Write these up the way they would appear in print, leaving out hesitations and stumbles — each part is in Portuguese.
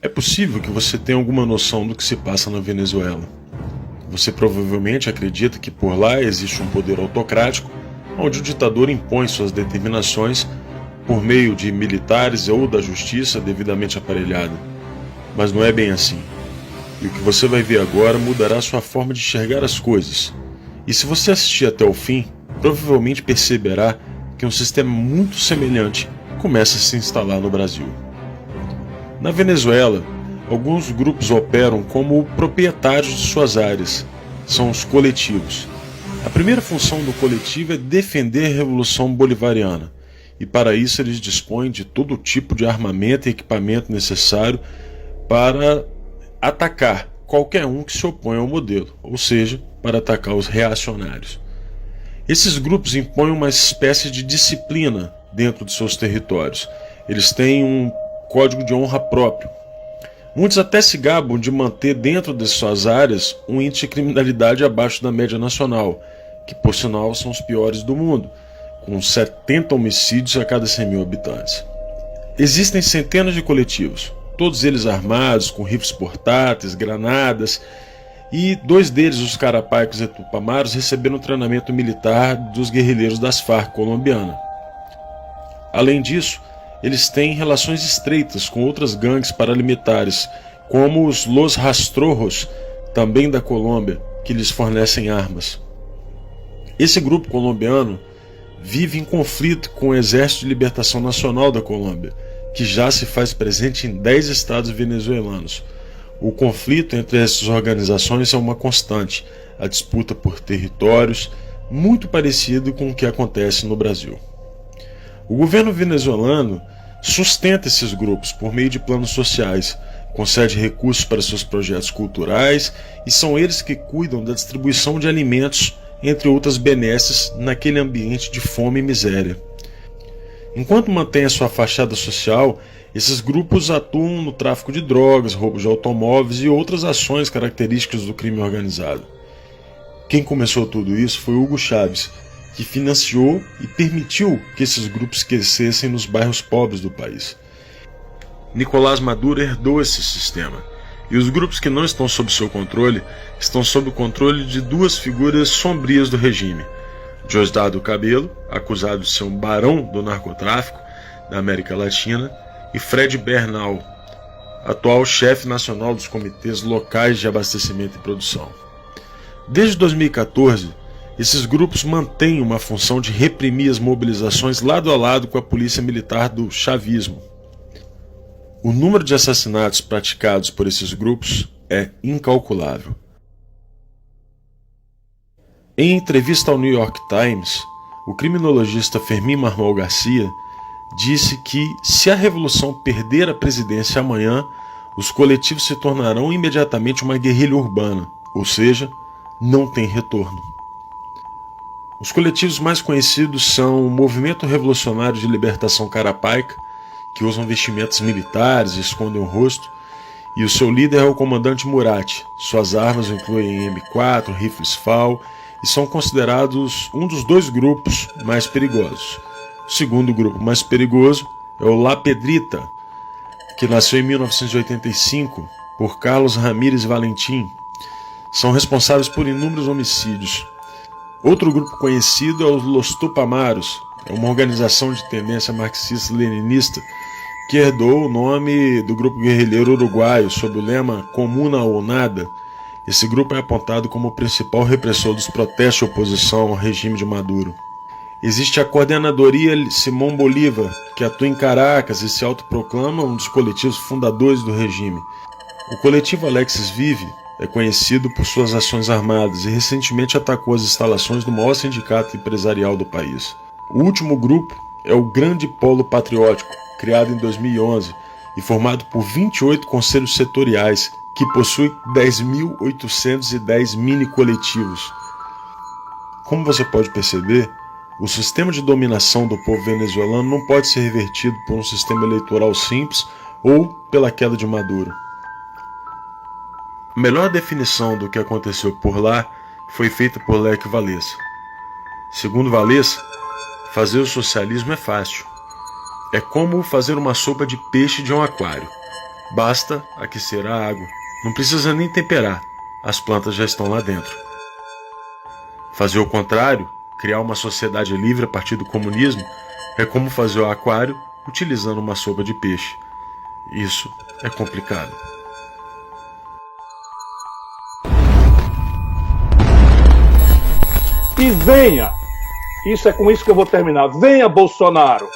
É possível que você tenha alguma noção do que se passa na Venezuela. Você provavelmente acredita que por lá existe um poder autocrático, onde o ditador impõe suas determinações por meio de militares ou da justiça devidamente aparelhada. Mas não é bem assim. E o que você vai ver agora mudará sua forma de enxergar as coisas. E se você assistir até o fim, provavelmente perceberá que um sistema muito semelhante começa a se instalar no Brasil. Na Venezuela, alguns grupos operam como proprietários de suas áreas. São os coletivos. A primeira função do coletivo é defender a Revolução Bolivariana, e para isso eles dispõem de todo tipo de armamento e equipamento necessário para atacar qualquer um que se oponha ao modelo, ou seja, para atacar os reacionários. Esses grupos impõem uma espécie de disciplina dentro de seus territórios. Eles têm um código de honra próprio. Muitos até se gabam de manter dentro de suas áreas um índice de criminalidade abaixo da média nacional, que por sinal são os piores do mundo, com 70 homicídios a cada 100 mil habitantes. Existem centenas de coletivos, todos eles armados, com rifles portáteis, granadas, e 2 deles, os Carapaicos e Tupamaros, receberam treinamento militar dos guerrilheiros das Farc colombiana. Além disso, eles têm relações estreitas com outras gangues paramilitares, como os Los Rastrojos, também da Colômbia, que lhes fornecem armas. Esse grupo colombiano vive em conflito com o Exército de Libertação Nacional da Colômbia, que já se faz presente em 10 estados venezuelanos. O conflito entre essas organizações é uma constante, a disputa por territórios, muito parecido com o que acontece no Brasil. O governo venezuelano sustenta esses grupos por meio de planos sociais, concede recursos para seus projetos culturais e são eles que cuidam da distribuição de alimentos, entre outras benesses, naquele ambiente de fome e miséria. Enquanto mantém a sua fachada social, esses grupos atuam no tráfico de drogas, roubo de automóveis e outras ações características do crime organizado. Quem começou tudo isso foi Hugo Chávez, que financiou e permitiu que esses grupos crescessem nos bairros pobres do país. Nicolás Maduro herdou esse sistema, e os grupos que não estão sob seu controle estão sob o controle de 2 figuras sombrias do regime: Diosdado Cabello, acusado de ser um barão do narcotráfico da América Latina, e Fred Bernal, atual chefe nacional dos comitês locais de abastecimento e produção. Desde 2014, esses grupos mantêm uma função de reprimir as mobilizações lado a lado com a polícia militar do chavismo. O número de assassinatos praticados por esses grupos é incalculável. Em entrevista ao New York Times, o criminologista Fermín Marmol Garcia disse que, se a revolução perder a presidência amanhã, os coletivos se tornarão imediatamente uma guerrilha urbana, ou seja, não tem retorno. Os coletivos mais conhecidos são o Movimento Revolucionário de Libertação Carapaica, que usam vestimentas militares e escondem o rosto, e o seu líder é o comandante Murat. Suas armas incluem M4, rifles FAL, e são considerados um dos 2 grupos mais perigosos. O segundo grupo mais perigoso é o La Pedrita, que nasceu em 1985 por Carlos Ramírez Valentim. São responsáveis por inúmeros homicídios. Outro grupo conhecido é os Los Tupamaros, é uma organização de tendência marxista-leninista que herdou o nome do grupo guerrilheiro uruguaio sob o lema Comuna ou Nada. Esse grupo é apontado como o principal repressor dos protestos de oposição ao regime de Maduro. Existe a Coordenadoria Simón Bolívar, que atua em Caracas e se autoproclama um dos coletivos fundadores do regime. O coletivo Alexis Vive é conhecido por suas ações armadas e recentemente atacou as instalações do maior sindicato empresarial do país. O último grupo é o Grande Polo Patriótico, criado em 2011 e formado por 28 conselhos setoriais, que possui 10.810 mini-coletivos. Como você pode perceber, o sistema de dominação do povo venezuelano não pode ser revertido por um sistema eleitoral simples ou pela queda de Maduro. A melhor definição do que aconteceu por lá foi feita por Lech Walesa. Segundo Walesa, fazer o socialismo é fácil. É como fazer uma sopa de peixe de um aquário. Basta aquecer a água, não precisa nem temperar, as plantas já estão lá dentro. Fazer o contrário, criar uma sociedade livre a partir do comunismo, é como fazer o aquário utilizando uma sopa de peixe. Isso é complicado. E venha, isso é com isso que eu vou terminar, venha Bolsonaro,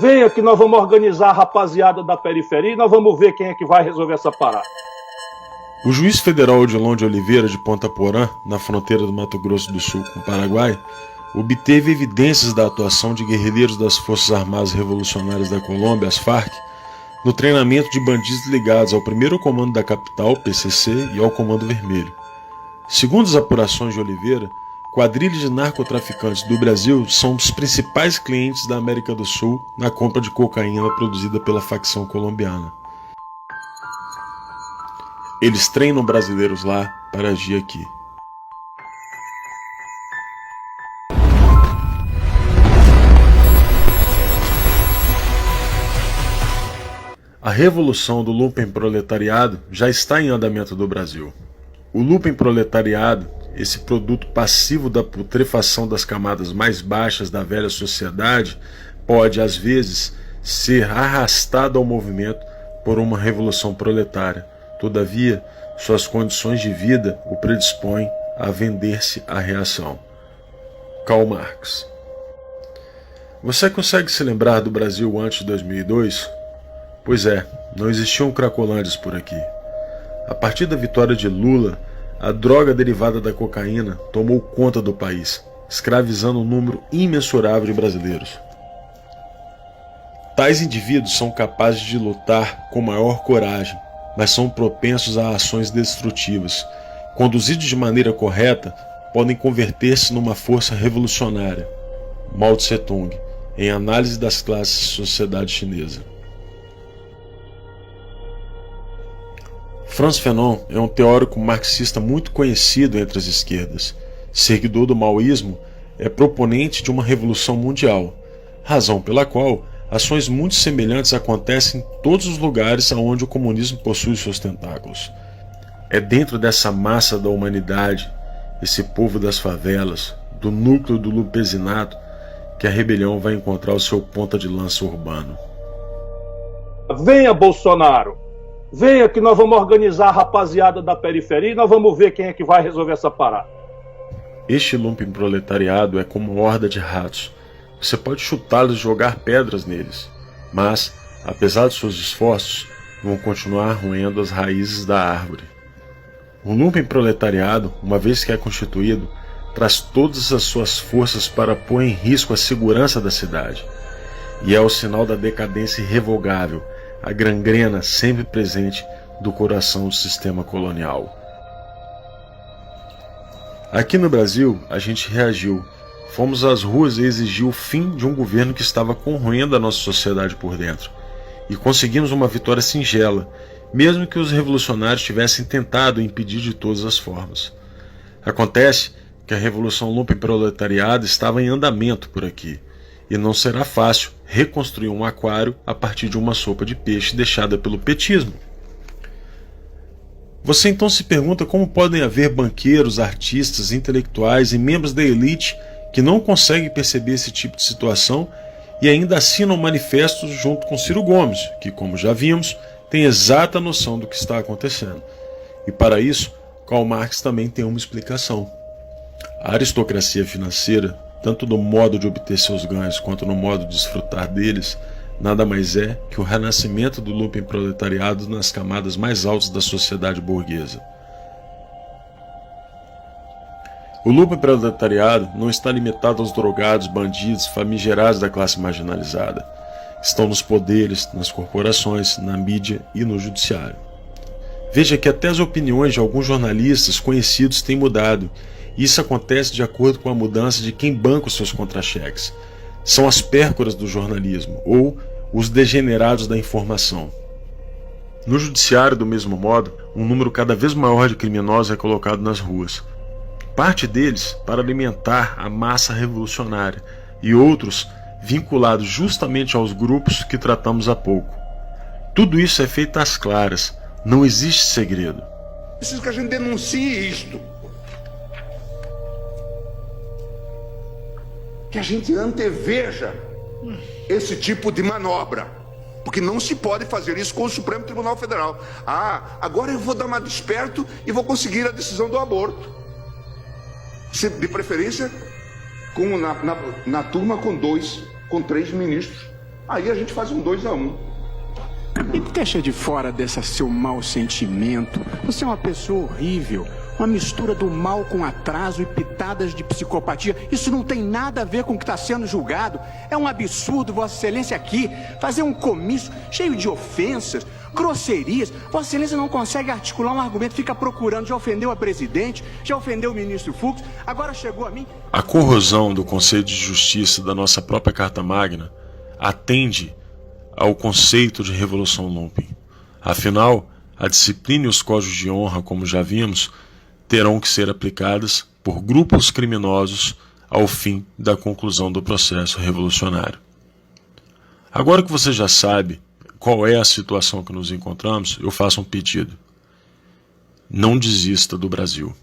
venha que nós vamos organizar a rapaziada da periferia e nós vamos ver quem é que vai resolver essa parada. O juiz federal Odilon de Oliveira de Ponta Porã, na fronteira do Mato Grosso do Sul com o Paraguai, obteve evidências da atuação de guerrilheiros das Forças Armadas Revolucionárias da Colômbia, as FARC, no treinamento de bandidos ligados ao 1º Comando da Capital, PCC, e ao Comando Vermelho. Segundo as apurações de Oliveira, quadrilhas de narcotraficantes do Brasil são dos principais clientes da América do Sul na compra de cocaína produzida pela facção colombiana. Eles treinam brasileiros lá para agir aqui. A revolução do lumpenproletariado já está em andamento no Brasil. O lumpenproletariado, esse produto passivo da putrefação das camadas mais baixas da velha sociedade, pode, às vezes, ser arrastado ao movimento por uma revolução proletária. Todavia, suas condições de vida o predispõem a vender-se à reação. Karl Marx. Você consegue se lembrar do Brasil antes de 2002? Pois é, não existiam cracolândias por aqui. A partir da vitória de Lula, a droga derivada da cocaína tomou conta do país, escravizando um número imensurável de brasileiros. Tais indivíduos são capazes de lutar com maior coragem, mas são propensos a ações destrutivas. Conduzidos de maneira correta, podem converter-se numa força revolucionária. Mao Tse-tung, em Análise das Classes e Sociedade Chinesa. Frantz Fanon é um teórico marxista muito conhecido entre as esquerdas. Seguidor do maoísmo, é proponente de uma revolução mundial, razão pela qual ações muito semelhantes acontecem em todos os lugares onde o comunismo possui seus tentáculos. É dentro dessa massa da humanidade, esse povo das favelas, do núcleo do lumpesinato, que a rebelião vai encontrar o seu ponta de lança urbano. Venha Bolsonaro, venha que nós vamos organizar a rapaziada da periferia e nós vamos ver quem é que vai resolver essa parada. Este lumpenproletariado é como uma horda de ratos. Você pode chutá-los e jogar pedras neles, mas, apesar de seus esforços, vão continuar roendo as raízes da árvore. O lumpenproletariado, uma vez que é constituído, traz todas as suas forças para pôr em risco a segurança da cidade. E é o sinal da decadência irrevogável, a gangrena sempre presente do coração do sistema colonial. Aqui no Brasil, a gente reagiu. Fomos às ruas e exigimos o fim de um governo que estava corroendo a nossa sociedade por dentro. E conseguimos uma vitória singela, mesmo que os revolucionários tivessem tentado impedir de todas as formas. Acontece que a revolução lumpenproletariada estava em andamento por aqui, e não será fácil reconstruir um aquário a partir de uma sopa de peixe deixada pelo petismo. Você então se pergunta como podem haver banqueiros, artistas, intelectuais e membros da elite que não conseguem perceber esse tipo de situação e ainda assinam manifestos junto com Ciro Gomes, que, como já vimos, tem exata noção do que está acontecendo. E para isso, Karl Marx também tem uma explicação. A aristocracia financeira, tanto no modo de obter seus ganhos quanto no modo de desfrutar deles, nada mais é que o renascimento do lumpenproletariado nas camadas mais altas da sociedade burguesa. O lumpenproletariado não está limitado aos drogados, bandidos, famigerados da classe marginalizada. Estão nos poderes, nas corporações, na mídia e no judiciário. Veja que até as opiniões de alguns jornalistas conhecidos têm mudado, e isso acontece de acordo com a mudança de quem banca os seus contra-cheques. São as pércoras do jornalismo, ou os degenerados da informação. No judiciário, do mesmo modo, um número cada vez maior de criminosos é colocado nas ruas. Parte deles para alimentar a massa revolucionária, e outros vinculados justamente aos grupos que tratamos há pouco. Tudo isso é feito às claras, não existe segredo. Preciso que a gente denuncie isto. Que a gente anteveja esse tipo de manobra. Porque não se pode fazer isso com o Supremo Tribunal Federal. Agora eu vou dar uma desperto e vou conseguir a decisão do aborto. De preferência, na turma com 3 ministros. Aí a gente faz um 2-1. E deixa de fora desse seu mau sentimento. Você é uma pessoa horrível. Uma mistura do mal com atraso e pitadas de psicopatia. Isso não tem nada a ver com o que está sendo julgado. É um absurdo, Vossa Excelência, aqui fazer um comício cheio de ofensas, grosserias. Vossa Excelência não consegue articular um argumento, fica procurando. Já ofendeu a presidente, já ofendeu o ministro Fux, agora chegou a mim. A corrosão do Conselho de Justiça da nossa própria Carta Magna atende ao conceito de Revolução Lumpen. Afinal, a disciplina e os códigos de honra, como já vimos, terão que ser aplicadas por grupos criminosos ao fim da conclusão do processo revolucionário. Agora que você já sabe qual é a situação que nos encontramos, eu faço um pedido. Não desista do Brasil.